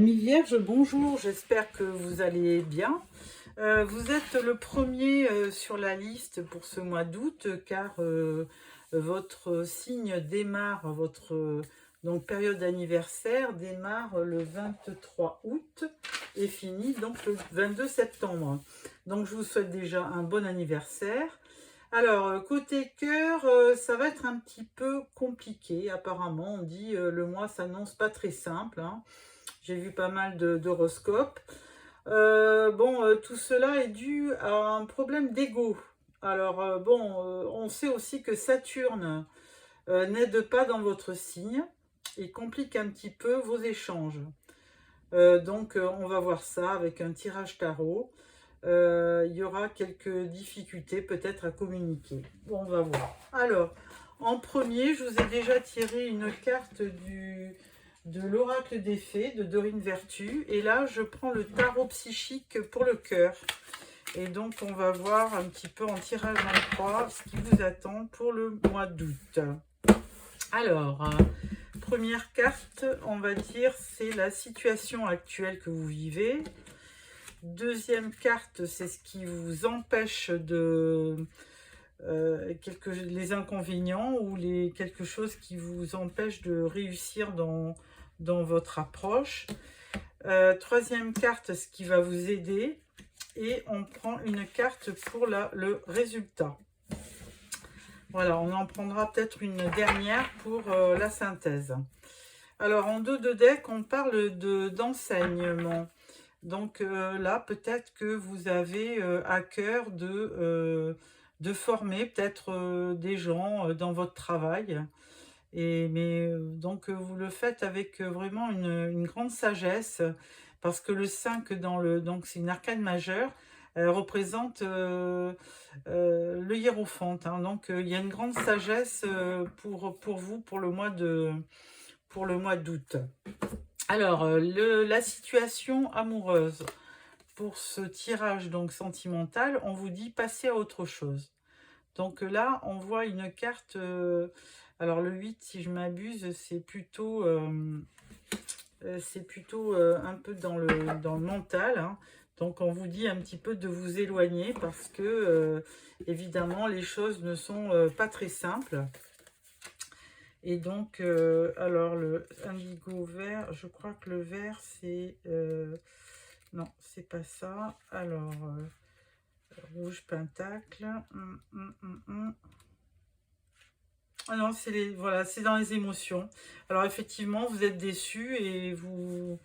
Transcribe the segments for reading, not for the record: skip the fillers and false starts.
Amis Vierge, bonjour, j'espère que vous allez bien. Vous êtes le premier sur la liste pour ce mois d'août car votre signe démarre, votre donc période anniversaire démarre le 23 août et finit donc le 22 septembre. Donc je vous souhaite déjà un bon anniversaire. Alors, côté cœur, ça va être un petit peu compliqué apparemment. On dit le mois s'annonce pas très simple, hein. J'ai vu pas mal d'horoscopes. Bon, tout cela est dû à un problème d'ego. Alors, bon, on sait aussi que Saturne n'aide pas dans votre signe et complique un petit peu vos échanges. Donc, on va voir ça avec un tirage tarot. Il y aura quelques difficultés peut-être à communiquer. Bon, on va voir. Alors, en premier, je vous ai déjà tiré une carte de l'oracle des fées de Dorine Vertu. Et là, je prends le tarot psychique pour le cœur. Et donc, on va voir un petit peu en tirage en croix ce qui vous attend pour le mois d'août. Alors, première carte, on va dire, c'est la situation actuelle que vous vivez. Deuxième carte, c'est ce qui vous empêche de... les inconvénients ou quelque chose qui vous empêche de réussir dans votre approche. Troisième carte, ce qui va vous aider. Et on prend une carte pour le résultat. Voilà, on en prendra peut-être une dernière pour la synthèse. Alors, en dos de deck, on parle d'enseignement. Donc là, peut-être que vous avez à cœur de former peut-être des gens dans votre travail. Donc vous le faites avec vraiment une grande sagesse, parce que le 5 donc c'est une arcane majeure, elle représente le hiérophante, hein. Donc il y a une grande sagesse pour vous pour le mois d'août. Alors, la situation amoureuse. Pour ce tirage donc sentimental, on vous dit passer à autre chose. Donc là, on voit une carte, alors le 8, si je m'abuse, c'est plutôt un peu dans le mental, hein. Donc on vous dit un petit peu de vous éloigner parce que, évidemment, les choses ne sont pas très simples. Et donc, alors le indigo vert, je crois que le vert c'est... non, c'est pas ça. Alors, rouge pentacle. Ah non, voilà, c'est dans les émotions. Alors effectivement, vous êtes déçu et vous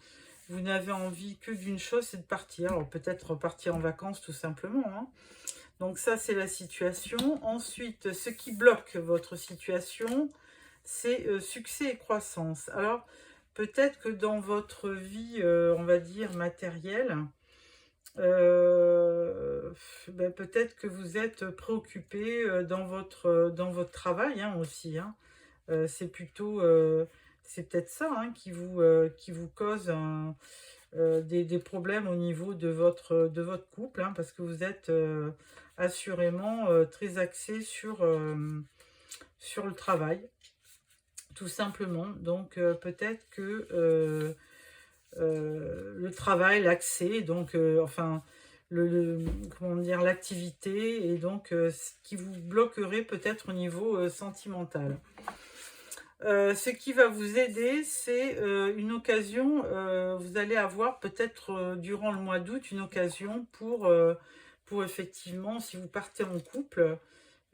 n'avez envie que d'une chose, c'est de partir. Alors peut-être partir en vacances tout simplement, hein. Donc ça, c'est la situation. Ensuite, ce qui bloque votre situation, c'est succès et croissance. Alors, peut-être que dans votre vie, on va dire, matérielle, peut-être que vous êtes préoccupé dans votre travail, hein, aussi, hein. C'est peut-être ça, hein, qui vous cause des problèmes au niveau de votre couple, hein, parce que vous êtes assurément très axé sur le travail, tout simplement. Donc peut-être que le travail, l'accès, donc enfin comment dire, l'activité, et donc ce qui vous bloquerait peut-être au niveau sentimental. Ce qui va vous aider, c'est une occasion. Vous allez avoir peut-être durant le mois d'août une occasion pour effectivement, si vous partez en couple,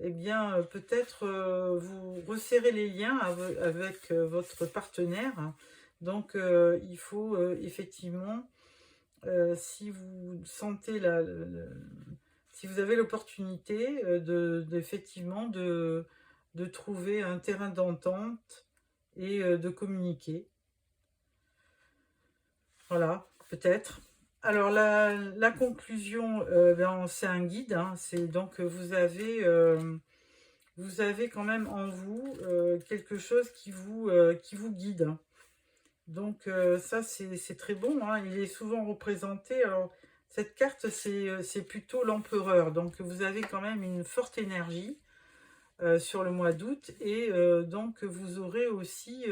eh bien peut-être vous resserrer les liens avec votre partenaire. Donc il faut effectivement, si vous sentez si vous avez l'opportunité effectivement de trouver un terrain d'entente et de communiquer. Voilà, peut-être. Alors la conclusion, c'est un guide, hein. C'est donc vous avez quand même en vous quelque chose qui vous guide. Donc ça, c'est très bon, hein. Il est souvent représenté. Alors cette carte, c'est plutôt l'empereur. Donc vous avez quand même une forte énergie sur le mois d'août, et donc vous aurez aussi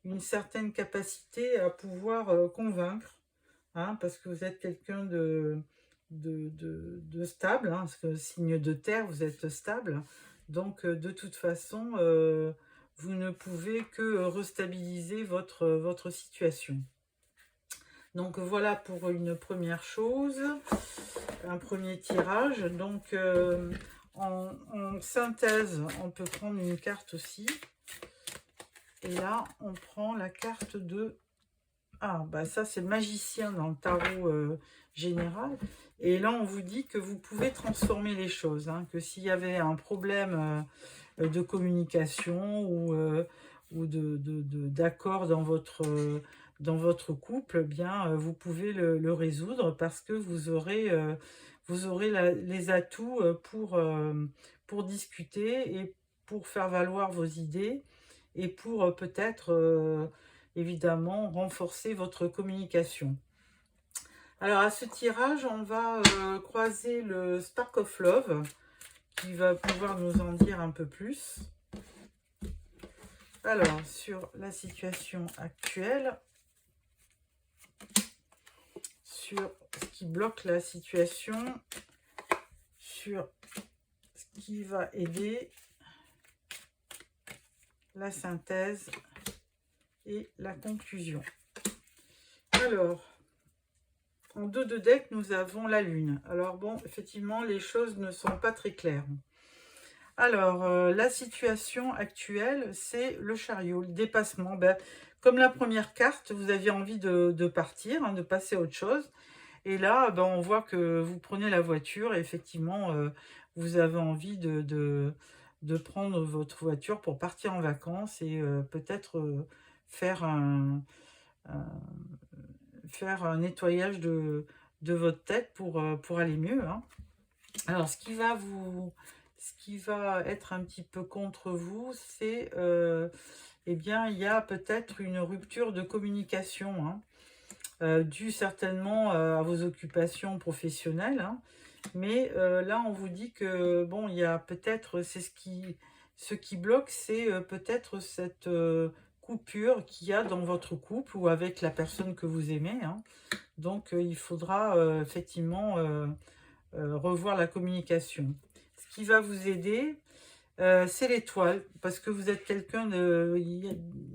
une certaine capacité à pouvoir convaincre, hein, parce que vous êtes quelqu'un de stable, hein, parce que signe de terre, vous êtes stable. Donc, de toute façon, vous ne pouvez que restabiliser votre situation. Donc, voilà pour une première chose, un premier tirage. Donc, en synthèse, on peut prendre une carte aussi. Et là, on prend la carte de... Ah, bah ça, c'est le magicien dans le tarot général. Et là, on vous dit que vous pouvez transformer les choses, hein, que s'il y avait un problème de communication ou d'accord dans votre couple, eh bien, vous pouvez le résoudre parce que vous aurez les atouts pour discuter et pour faire valoir vos idées et pour peut-être, évidemment, renforcer votre communication. Alors, à ce tirage, on va croiser le Spark of Love, qui va pouvoir nous en dire un peu plus. Alors, sur la situation actuelle, sur ce qui bloque la situation, sur ce qui va aider, la synthèse et la conclusion. Alors, en dos de deck, nous avons la lune. Alors bon, effectivement, les choses ne sont pas très claires. Alors, la situation actuelle, c'est le chariot, le dépassement. Ben, comme la première carte, vous aviez envie de partir, hein, de passer à autre chose. Et là, ben, on voit que vous prenez la voiture et effectivement, vous avez envie de prendre votre voiture pour partir en vacances et peut-être faire un nettoyage de votre tête pour aller mieux, hein. Alors, ce qui va être un petit peu contre vous, c'est, eh bien, il y a peut-être une rupture de communication, hein, due certainement à vos occupations professionnelles, hein. Mais là, on vous dit que, bon, il y a peut-être, ce qui bloque, c'est peut-être cette coupure qu'il y a dans votre couple ou avec la personne que vous aimez, hein. Donc, il faudra effectivement revoir la communication. Ce qui va vous aider, c'est l'étoile, parce que vous êtes quelqu'un de...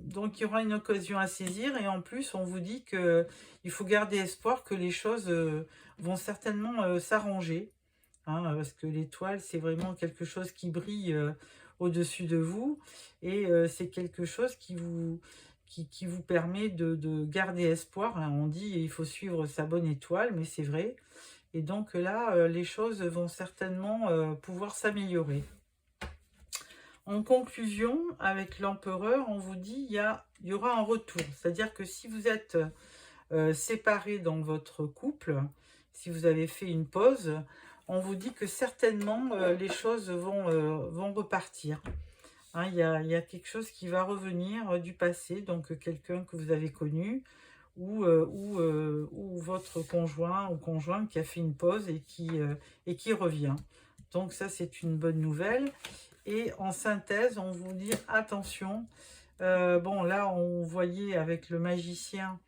Donc, il y aura une occasion à saisir, et en plus, on vous dit qu'il faut garder espoir que les choses vont certainement s'arranger, hein, parce que l'étoile, c'est vraiment quelque chose qui brille au-dessus de vous, et c'est quelque chose qui vous permet de garder espoir, hein. On dit il faut suivre sa bonne étoile, mais c'est vrai. Et donc là, les choses vont certainement pouvoir s'améliorer. En conclusion, avec l'empereur, on vous dit il y aura un retour. C'est-à-dire que si vous êtes séparés dans votre couple, si vous avez fait une pause, on vous dit que certainement les choses vont repartir. Hein, il y a quelque chose qui va revenir du passé, donc quelqu'un que vous avez connu, ou votre conjoint ou conjointe qui a fait une pause et qui revient. Donc ça, c'est une bonne nouvelle. Et en synthèse, on vous dit attention. Bon, là, on voyait avec le magicien,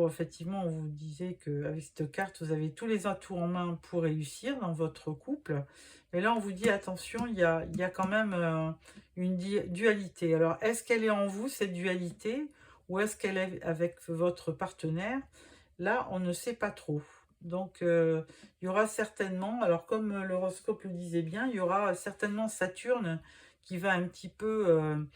effectivement, on vous disait qu'avec cette carte, vous avez tous les atouts en main pour réussir dans votre couple. Mais là, on vous dit attention, il y a quand même une dualité. Alors, est-ce qu'elle est en vous, cette dualité, ou est-ce qu'elle est avec votre partenaire? Là, on ne sait pas trop. Donc, il y aura certainement, alors comme l'horoscope le disait bien, il y aura certainement Saturne qui va un petit peu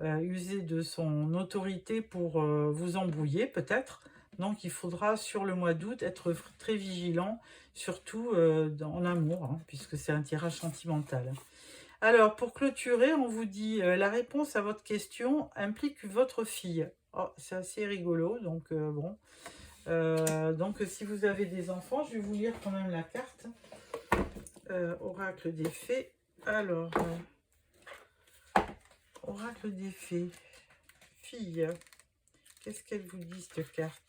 user de son autorité pour vous embrouiller, peut-être. Donc, il faudra, sur le mois d'août, être très vigilant, surtout en amour, hein, puisque c'est un tirage sentimental. Alors, pour clôturer, on vous dit la réponse à votre question implique votre fille. Oh, c'est assez rigolo, donc bon. Donc, si vous avez des enfants, je vais vous lire quand même la carte. Oracle des fées. Alors, oracle des fées. Fille, qu'est-ce qu'elle vous dit, cette carte?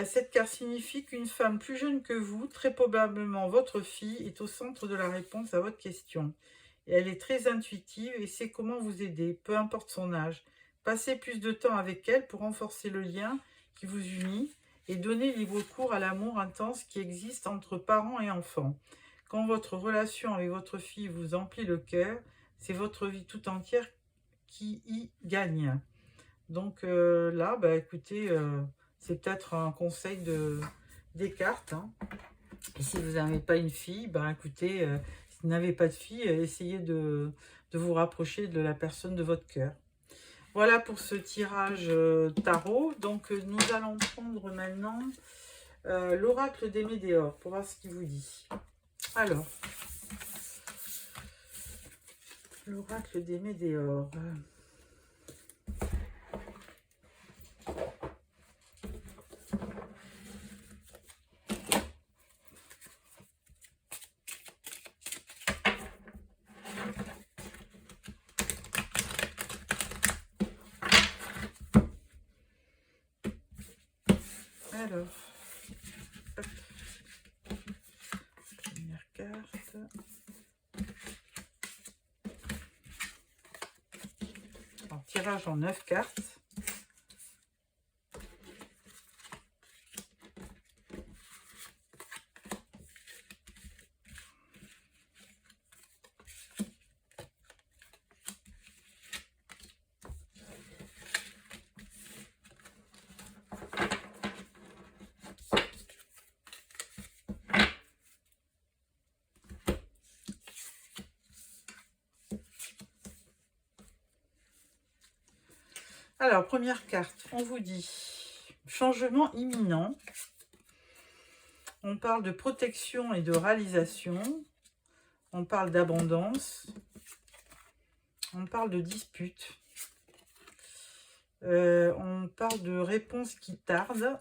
Cette carte signifie qu'une femme plus jeune que vous, très probablement votre fille, est au centre de la réponse à votre question. Et elle est très intuitive et sait comment vous aider, peu importe son âge. Passez plus de temps avec elle pour renforcer le lien qui vous unit et donner libre cours à l'amour intense qui existe entre parents et enfants. Quand votre relation avec votre fille vous emplit le cœur, c'est votre vie tout entière qui y gagne. Donc là, bah, écoutez, c'est peut-être un conseil des cartes. Hein. Et si vous n'avez pas une fille, bah, écoutez, si vous n'avez pas de fille, essayez de vous rapprocher de la personne de votre cœur. Voilà pour ce tirage tarot. Donc nous allons prendre maintenant l'oracle des Médéors pour voir ce qu'il vous dit. Alors, l'oracle des Médéors. Alors, hop. Première carte. Alors, tirage en 9 cartes. Alors, première carte, on vous dit changement imminent. On parle de protection et de réalisation. On parle d'abondance. On parle de dispute. On parle de réponse qui tarde.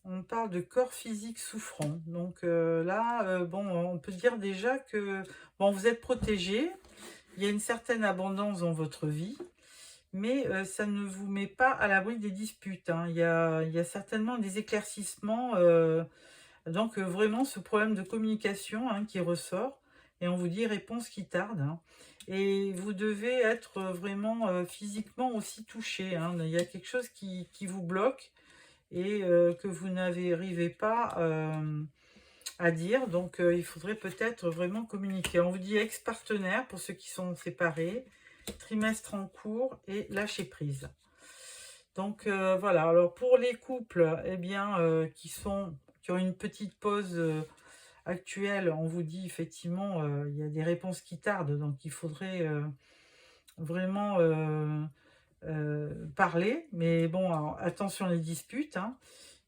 On parle de corps physique souffrant. Donc là, bon, on peut dire déjà que bon, vous êtes protégé. Il y a une certaine abondance dans votre vie. Mais ça ne vous met pas à l'abri des disputes. Hein. Il y a certainement des éclaircissements. Donc vraiment ce problème de communication hein, qui ressort. Et on vous dit réponse qui tarde. Hein. Et vous devez être vraiment physiquement aussi touché. Hein. Il y a quelque chose qui vous bloque et que vous n'arrivez pas à dire. Donc il faudrait peut-être vraiment communiquer. On vous dit ex-partenaire pour ceux qui sont séparés. Trimestre en cours et lâcher prise. Donc voilà, alors pour les couples eh bien, qui ont une petite pause actuelle, on vous dit effectivement il y a des réponses qui tardent, donc il faudrait vraiment parler, mais bon, alors, attention les disputes, hein,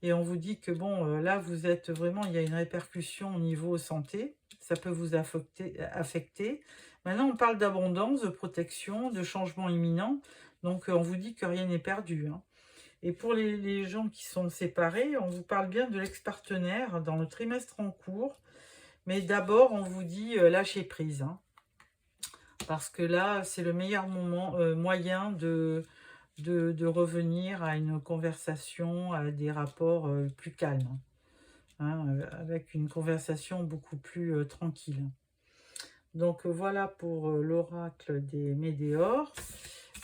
et on vous dit que bon, là vous êtes vraiment, il y a une répercussion au niveau santé, ça peut vous affecter. Maintenant, on parle d'abondance, de protection, de changement imminent. Donc, on vous dit que rien n'est perdu. Hein. Et pour les gens qui sont séparés, on vous parle bien de l'ex-partenaire dans le trimestre en cours. Mais d'abord, on vous dit lâcher prise. Hein. Parce que là, c'est le meilleur moyen de revenir à une conversation, à des rapports plus calmes. Hein, avec une conversation beaucoup plus tranquille. Donc voilà pour l'oracle des Médéors.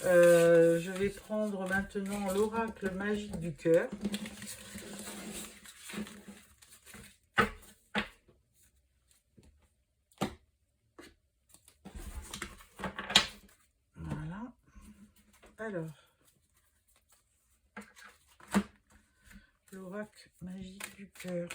Je vais prendre maintenant l'oracle magique du cœur. Voilà. Alors, l'oracle magique du cœur.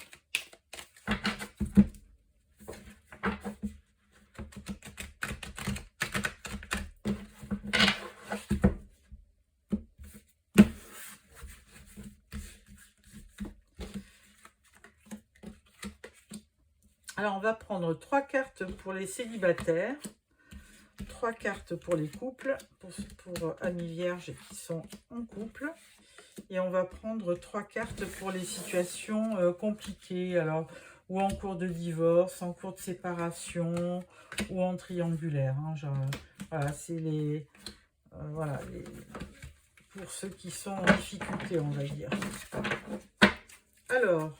Alors, on va prendre 3 cartes pour les célibataires, 3 cartes pour les couples, pour amis vierges qui sont en couple. Et on va prendre 3 cartes pour les situations compliquées, alors ou en cours de divorce, en cours de séparation, ou en triangulaire. Hein, genre, voilà, c'est les, voilà, pour ceux qui sont en difficulté, on va dire. Alors,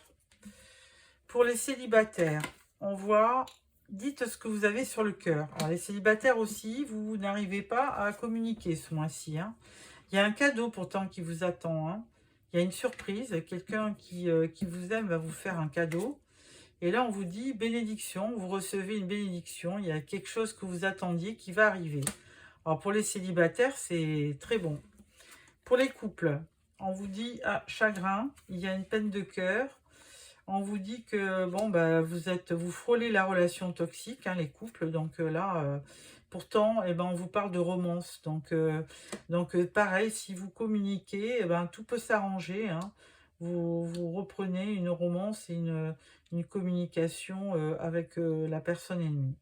pour les célibataires, on voit dites ce que vous avez sur le cœur. Alors, les célibataires aussi, vous n'arrivez pas à communiquer ce mois-ci. Hein. Il y a un cadeau pourtant qui vous attend. Hein. Il y a une surprise. Quelqu'un qui vous aime va vous faire un cadeau. Et là, on vous dit bénédiction. Vous recevez une bénédiction. Il y a quelque chose que vous attendiez qui va arriver. Alors, pour les célibataires, c'est très bon. Pour les couples, on vous dit chagrin. Il y a une peine de cœur. On vous dit que bon bah vous frôlez la relation toxique, hein, les couples. Donc là, pourtant, eh ben, on vous parle de romance. Donc pareil, si vous communiquez, eh ben, tout peut s'arranger. Hein. Vous reprenez une romance et une communication avec la personne ennemie.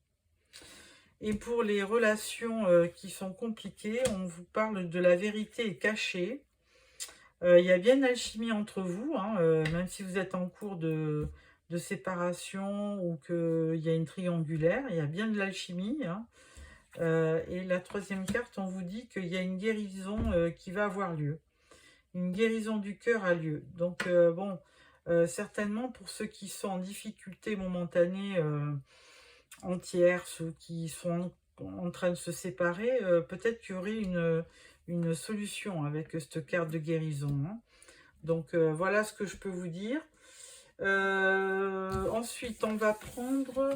Et pour les relations qui sont compliquées, on vous parle de la vérité cachée. Il y a bien de l'alchimie entre vous, hein, même si vous êtes en cours de séparation ou qu'il y a une triangulaire, il y a bien de l'alchimie. Hein. Et la troisième carte, on vous dit qu'il y a une guérison qui va avoir lieu. Une guérison du cœur a lieu. Donc, certainement pour ceux qui sont en difficulté momentanée entière, ceux qui sont en train de se séparer, peut-être qu'il y aurait une solution avec cette carte de guérison. Hein. Donc, voilà ce que je peux vous dire. Ensuite, on va prendre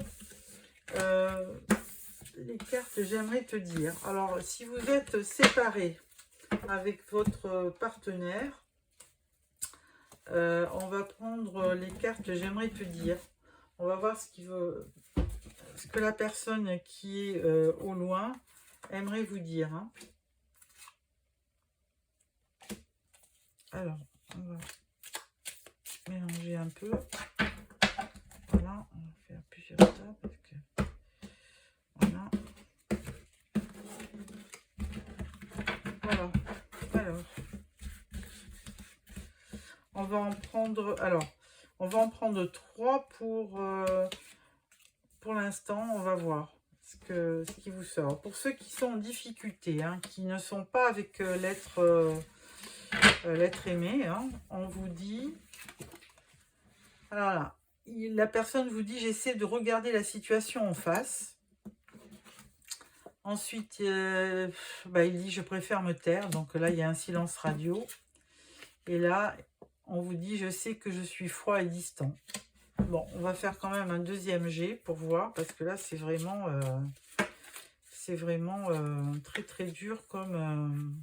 les cartes j'aimerais te dire. Alors, si vous êtes séparés avec votre partenaire, on va prendre les cartes j'aimerais te dire. On va voir ce que la personne qui est au loin aimerait vous dire. Hein. Alors, on va mélanger un peu. Voilà, on va faire plusieurs étapes. Parce que... Voilà. Voilà. Alors, on va en prendre. Alors, on va en prendre 3 pour l'instant. On va voir ce qui vous sort. Pour ceux qui sont en difficulté, hein, qui ne sont pas avec l'être aimé, hein, on vous dit. Alors là, la personne vous dit j'essaie de regarder la situation en face. Ensuite, il dit je préfère me taire. Donc là, il y a un silence radio. Et là, on vous dit je sais que je suis froid et distant. Bon, on va faire quand même un deuxième jet pour voir. Parce que là, c'est vraiment très très dur comme...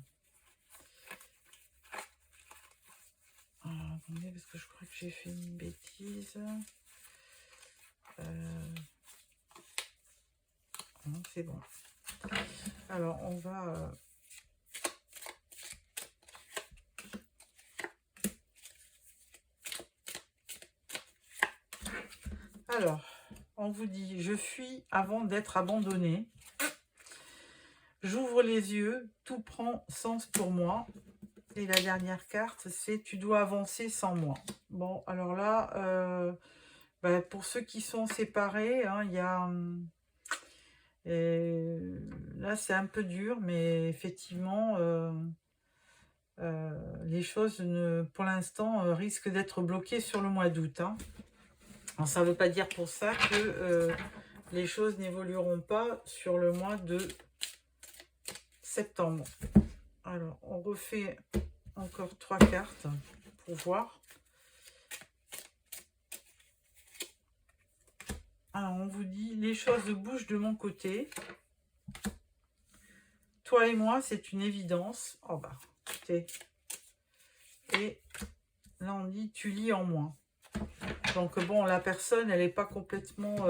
Alors, attendez, parce que je crois que j'ai fait une bêtise. Non, c'est bon. Alors, on va... Alors, on vous dit, je fuis avant d'être abandonné. J'ouvre les yeux, tout prend sens pour moi. Et la dernière carte, c'est tu dois avancer sans moi. Bon, alors là, pour ceux qui sont séparés, hein, il y a... là, c'est un peu dur, mais effectivement, les choses, pour l'instant, risquent d'être bloquées sur le mois d'août. Hein. Alors, ça ne veut pas dire pour ça que les choses n'évolueront pas sur le mois de septembre. Alors, on refait encore 3 cartes pour voir. Alors, on vous dit, les choses bougent de mon côté. Toi et moi, c'est une évidence. Oh bah, écoutez. Et là, on dit, tu lis en moi. Donc, bon, la personne, elle n'est pas complètement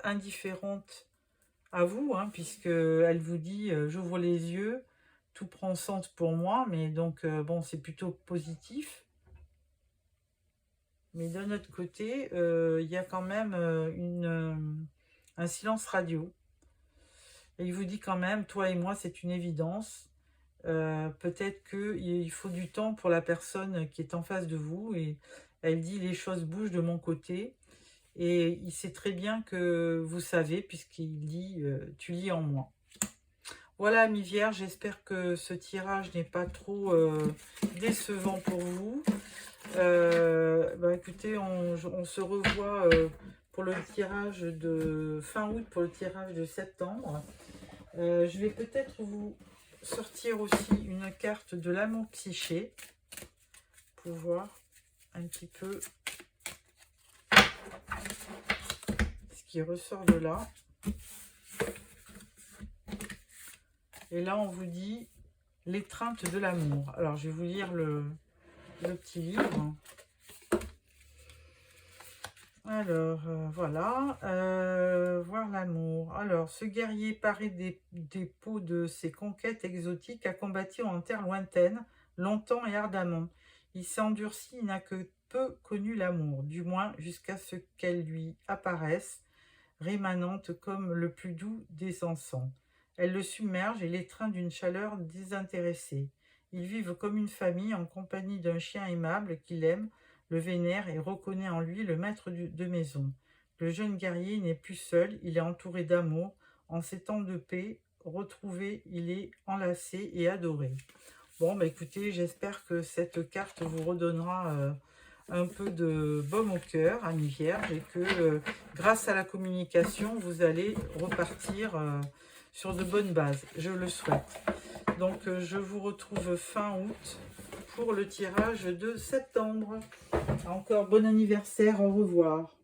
indifférente à vous, hein, puisqu'elle vous dit, j'ouvre les yeux, tout prend sens pour moi, mais donc, bon, c'est plutôt positif. Mais d'un autre côté, il y a quand même un silence radio. Et il vous dit quand même, toi et moi, c'est une évidence. Peut-être qu'il faut du temps pour la personne qui est en face de vous. Et elle dit, les choses bougent de mon côté. Et il sait très bien que vous savez, puisqu'il dit, tu lis en moi. Voilà, amis vierges, j'espère que ce tirage n'est pas trop décevant pour vous. Écoutez, on se revoit pour pour le tirage de fin août, pour le tirage de septembre. Je vais peut-être vous sortir aussi une carte de l'amour psyché pour voir un petit peu ce qui ressort de là. Et là, on vous dit l'étreinte de l'amour. Alors, je vais vous lire le petit livre. Alors, voilà. Voir l'amour. Alors, ce guerrier paré des peaux de ses conquêtes exotiques a combattu en terre lointaine, longtemps et ardemment. Il s'est endurci, il n'a que peu connu l'amour, du moins jusqu'à ce qu'elle lui apparaisse, rémanente comme le plus doux des encens. Elle le submerge et l'étreint d'une chaleur désintéressée. Ils vivent comme une famille en compagnie d'un chien aimable qu'il aime, le vénère et reconnaît en lui le maître de maison. Le jeune guerrier n'est plus seul, il est entouré d'amour. En ces temps de paix, retrouvé, il est enlacé et adoré. Bon, bah écoutez, j'espère que cette carte vous redonnera un peu de baume au cœur, amis vierges, et que grâce à la communication, vous allez repartir sur de bonnes bases. Je le souhaite. Donc, je vous retrouve fin août pour le tirage de septembre. Encore bon anniversaire, au revoir.